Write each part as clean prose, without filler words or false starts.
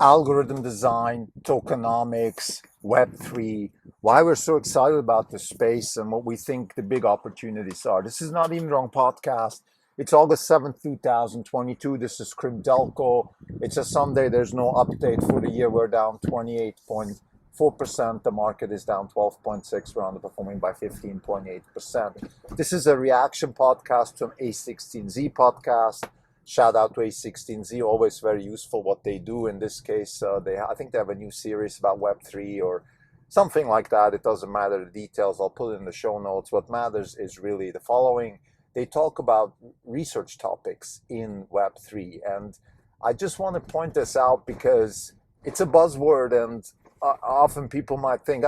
algorithm design, tokenomics, Web3, why we're so excited about this space and what we think the big opportunities are. This is Not Even Wrong podcast. It's August 7th, 2022. This is Krim Delco. It's a Sunday. There's no update for the year. We're down 28.4%. The market is down 12.6%. We're underperforming by 15.8%. This is a reaction podcast to an A16Z podcast. Shout out to A16Z, always very useful what they do. In this case, I think they have a new series about Web3 or something like that. It doesn't matter the details. I'll put it in the show notes. What matters is really the following. They talk about research topics in Web3. And I just want to point this out because it's a buzzword, and often people might think,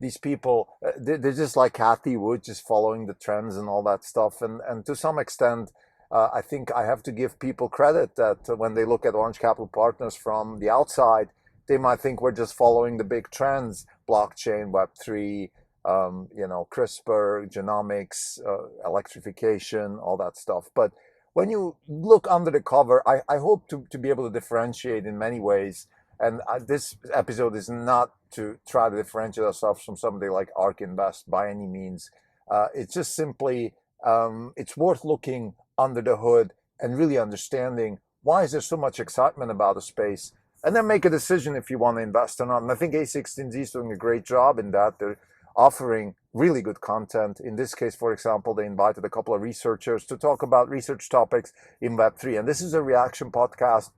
these people, they're just like Kathy Wood, just following the trends and all that stuff. And to some extent, I think I have to give people credit that when they look at Orange Capital Partners from the outside, they might think we're just following the big trends: blockchain, Web3, CRISPR, genomics, electrification, all that stuff. But when you look under the cover, I hope to be able to differentiate in many ways. And this episode is not to try to differentiate ourselves from somebody like ARK Invest by any means. It's just simply, it's worth looking under the hood and really understanding why is there so much excitement about a space, and then make a decision if you want to invest or not. And I think A16Z is doing a great job in that. They're offering really good content. In this case, for example, they invited a couple of researchers to talk about research topics in Web3. And this is a reaction podcast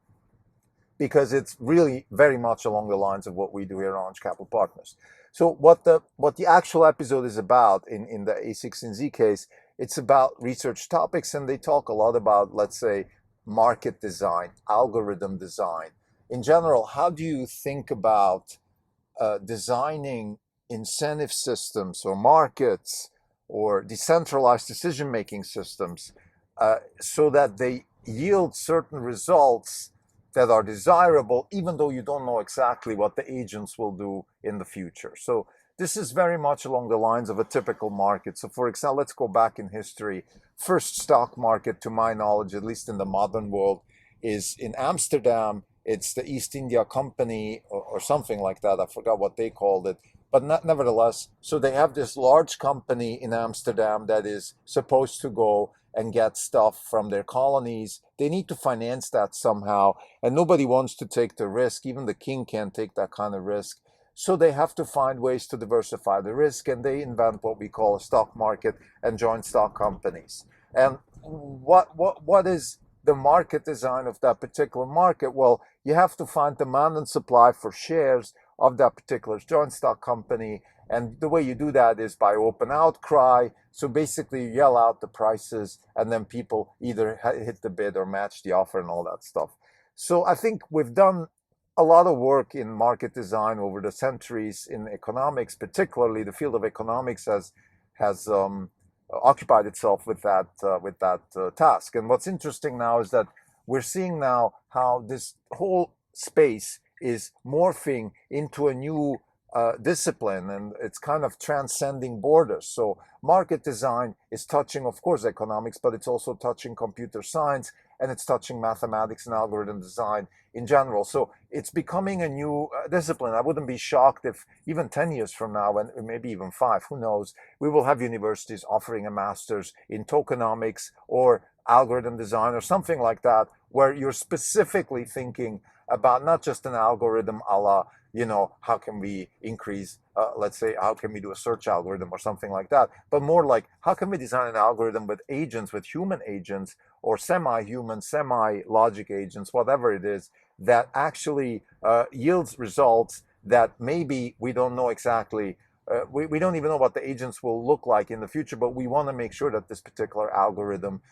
because it's really very much along the lines of what we do here at Orange Capital Partners. So what the actual episode is about in the A16Z case, it's about research topics, and they talk a lot about, let's say, market design, algorithm design. In general, how do you think about designing incentive systems or markets or decentralized decision-making systems so that they yield certain results that are desirable, even though you don't know exactly what the agents will do in the future? So this is very much along the lines of a typical market. So for example, let's go back in history. First stock market, to my knowledge, at least in the modern world, is in Amsterdam. It's the East India Company or something like that. I forgot what they called it. But nevertheless, so they have this large company in Amsterdam that is supposed to go and get stuff from their colonies. They need to finance that somehow, and nobody wants to take the risk. Even the king can't take that kind of risk. So they have to find ways to diversify the risk, and they invent what we call a stock market and joint stock companies. And what is the market design of that particular market? Well, you have to find demand and supply for shares of that particular joint stock company. And the way you do that is by open outcry. So basically you yell out the prices, and then people either hit the bid or match the offer and all that stuff. So I think we've done a lot of work in market design over the centuries in economics. Particularly the field of economics has occupied itself with that task. And what's interesting now is that we're seeing now how this whole space is morphing into a new discipline, and it's kind of transcending borders. So market design is touching, of course, economics, but it's also touching computer science, and it's touching mathematics and algorithm design in general. So it's becoming a new discipline. I wouldn't be shocked if even 10 years from now, and maybe even 5, who knows, we will have universities offering a master's in tokenomics or algorithm design or something like that, where you're specifically thinking about not just an algorithm a la, how can we increase, let's say, how can we do a search algorithm or something like that, but more like, how can we design an algorithm with agents, with human agents or semi-human, semi-logic agents, whatever it is, that actually yields results that maybe we don't know exactly. We don't even know what the agents will look like in the future, but we want to make sure that this particular algorithm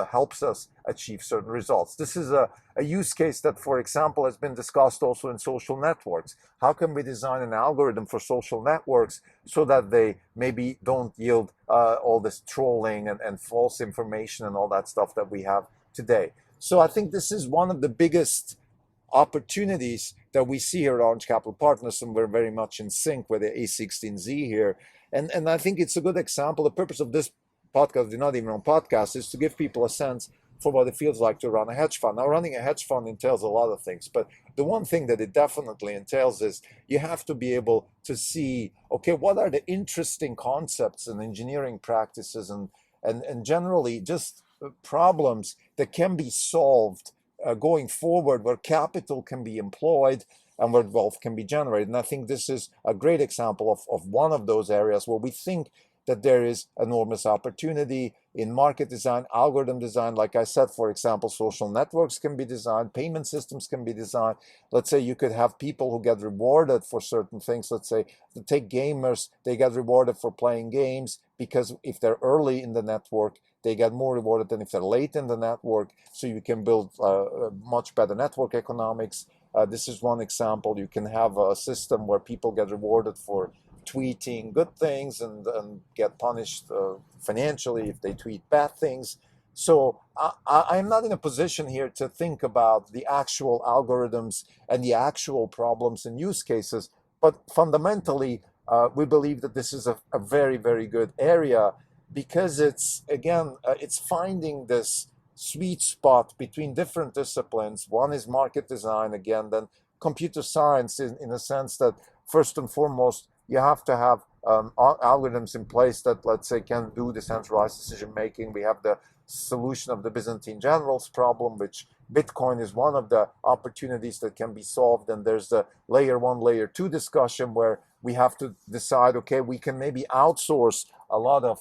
helps us achieve certain results. This is a use case that, for example, has been discussed also in social networks. How can we design an algorithm for social networks so that they maybe don't yield all this trolling and false information and all that stuff that we have today? So I think this is one of the biggest opportunities that we see here at Orange Capital Partners, and we're very much in sync with the A16Z here. And I think it's a good example. The purpose of this podcast, the Not Even Wrong podcast, is to give people a sense for what it feels like to run a hedge fund. Now, running a hedge fund entails a lot of things, but the one thing that it definitely entails is you have to be able to see, okay, what are the interesting concepts and engineering practices and generally just problems that can be solved going forward, where capital can be employed and where wealth can be generated. And I think this is a great example of one of those areas where we think that there is enormous opportunity in market design, algorithm design. Like I said, for example, social networks can be designed, payment systems can be designed. Let's say you could have people who get rewarded for certain things. Let's say, take gamers, they get rewarded for playing games because if they're early in the network, they get more rewarded than if they're late in the network. So you can build much better network economics. This is one example. You can have a system where people get rewarded for tweeting good things and get punished financially if they tweet bad things. So I'm not in a position here to think about the actual algorithms and the actual problems and use cases, but fundamentally, we believe that this is a very, very good area because it's, again, it's finding this sweet spot between different disciplines. One is market design, again, then computer science in a sense that first and foremost, you have to have algorithms in place that, let's say, can do decentralized decision making. We have the solution of the Byzantine generals problem, which Bitcoin is one of the opportunities that can be solved. And there's the layer one, layer two discussion where we have to decide, okay, we can maybe outsource a lot of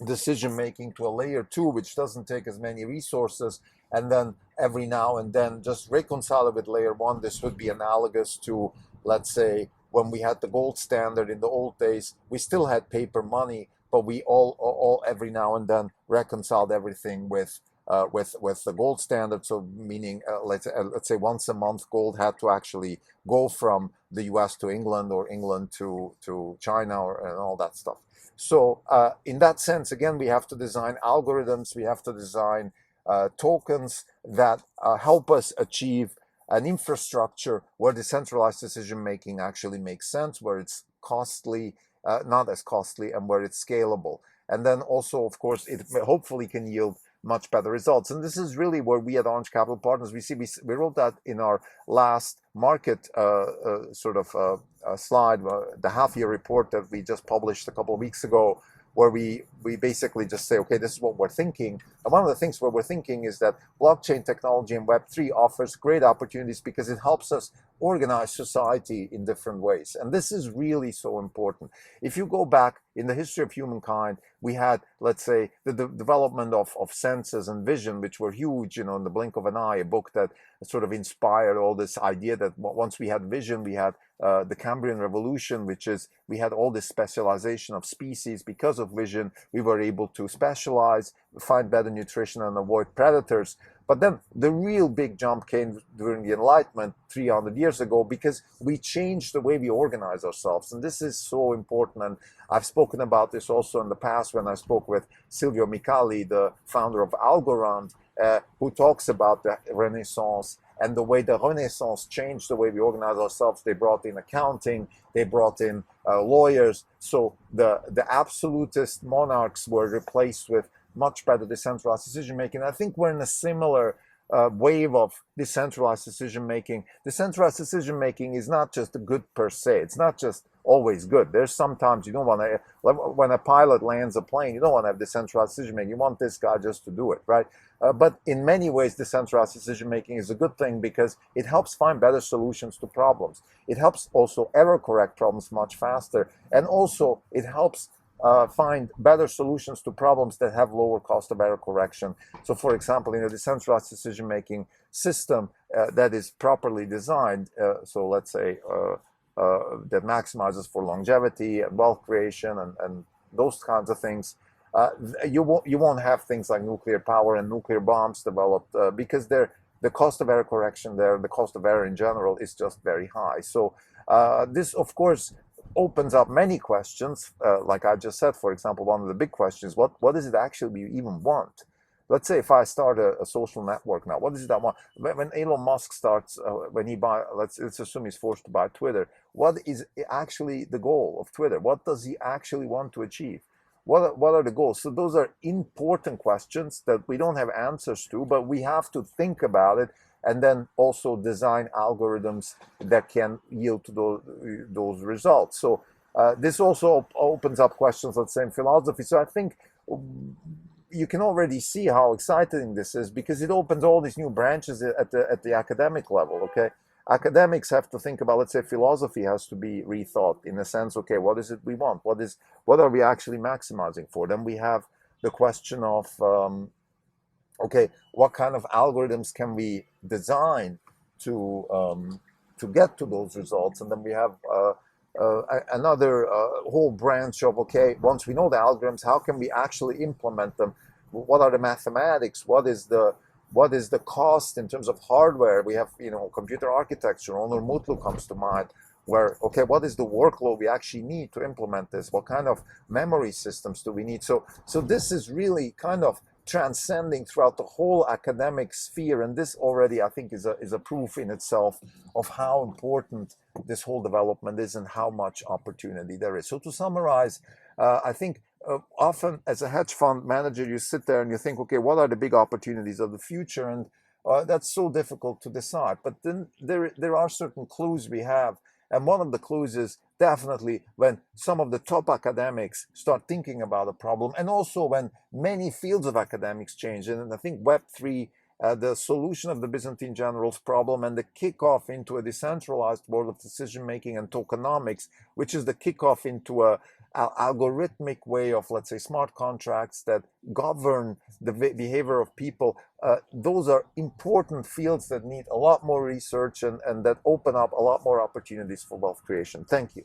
decision making to a layer two, which doesn't take as many resources, and then every now and then just reconcile it with layer one. This would be analogous to, let's say, when we had the gold standard in the old days. We still had paper money, but we all every now and then reconciled everything with the gold standard. So meaning, let's say once a month, gold had to actually go from the U.S. to England or England to China and all that stuff. So in that sense, again, we have to design algorithms. We have to design tokens that help us achieve an infrastructure where decentralized decision making actually makes sense, where it's costly, not as costly, and where it's scalable. And then also, of course, it hopefully can yield much better results. And this is really where we at Orange Capital Partners, we wrote that in our last market slide, the half-year report that we just published a couple of weeks ago, where we basically just say, okay, this is what we're thinking. And one of the things where we're thinking is that blockchain technology and Web3 offers great opportunities because it helps us organize society in different ways. And this is really so important. If you go back in the history of humankind, we had, let's say, the development of senses and vision, which were huge, in the blink of an eye, a book that sort of inspired all this idea that once we had vision, we had the Cambrian Revolution, which is we had all this specialization of species. Because of vision, we were able to specialize, find better nutrition, and avoid predators. But then the real big jump came during the Enlightenment 300 years ago, because we changed the way we organize ourselves. And this is so important. And I've spoken about this also in the past when I spoke with Silvio Micali, the founder of Algorand, who talks about the Renaissance and the way the Renaissance changed the way we organize ourselves. They brought in accounting, they brought in lawyers. So the absolutist monarchs were replaced with much better decentralized decision making. I think we're in a similar wave of decentralized decision making. Decentralized decision making is not just good per se. It's not just always good. There's sometimes you don't want to, when a pilot lands a plane, you don't want to have decentralized decision making. You want this guy just to do it, right? But in many ways, decentralized decision making is a good thing because it helps find better solutions to problems. It helps also error correct problems much faster. And also it helps find better solutions to problems that have lower cost of error correction. So for example, in a decentralized decision-making system that is properly designed, so let's say that maximizes for longevity and wealth creation and those kinds of things, you won't have things like nuclear power and nuclear bombs developed because the cost of error correction there, the cost of error in general is just very high. So this, of course, opens up many questions. Like I just said, for example, one of the big questions, what is it actually we even want? Let's say if I start a social network now, what is it I want? When Elon Musk starts, when he let's assume he's forced to buy Twitter, what is actually the goal of Twitter? What does he actually want to achieve? what are the goals? So those are important questions that we don't have answers to, but we have to think about it and then also design algorithms that can yield to those results. So this also opens up questions, let's say, in philosophy. So I think you can already see how exciting this is, because it opens all these new branches at the academic level. Okay, academics have to think about, let's say, philosophy has to be rethought in the sense, okay, what is it we want? What are we actually maximizing for? Then we have the question of okay, what kind of algorithms can we design to get to those results? And then we have another whole branch of, okay, once we know the algorithms, how can we actually implement them? What are the mathematics? What is the cost in terms of hardware? We have, computer architecture. Onur Mutlu comes to mind, where, okay, what is the workload we actually need to implement this? What kind of memory systems do we need? So this is really kind of transcending throughout the whole academic sphere, and this already, I think, is a proof in itself of how important this whole development is and how much opportunity there is. So to summarize, I think often as a hedge fund manager, you sit there and you think, okay, what are the big opportunities of the future? And that's so difficult to decide. But then there are certain clues we have. And one of the clues is definitely when some of the top academics start thinking about a problem, and also when many fields of academics change. And I think Web3, the solution of the Byzantine generals problem, and the kickoff into a decentralized world of decision making and tokenomics, which is the kickoff into a algorithmic way of, let's say, smart contracts that govern the behavior of people. Those are important fields that need a lot more research and that open up a lot more opportunities for wealth creation. Thank you.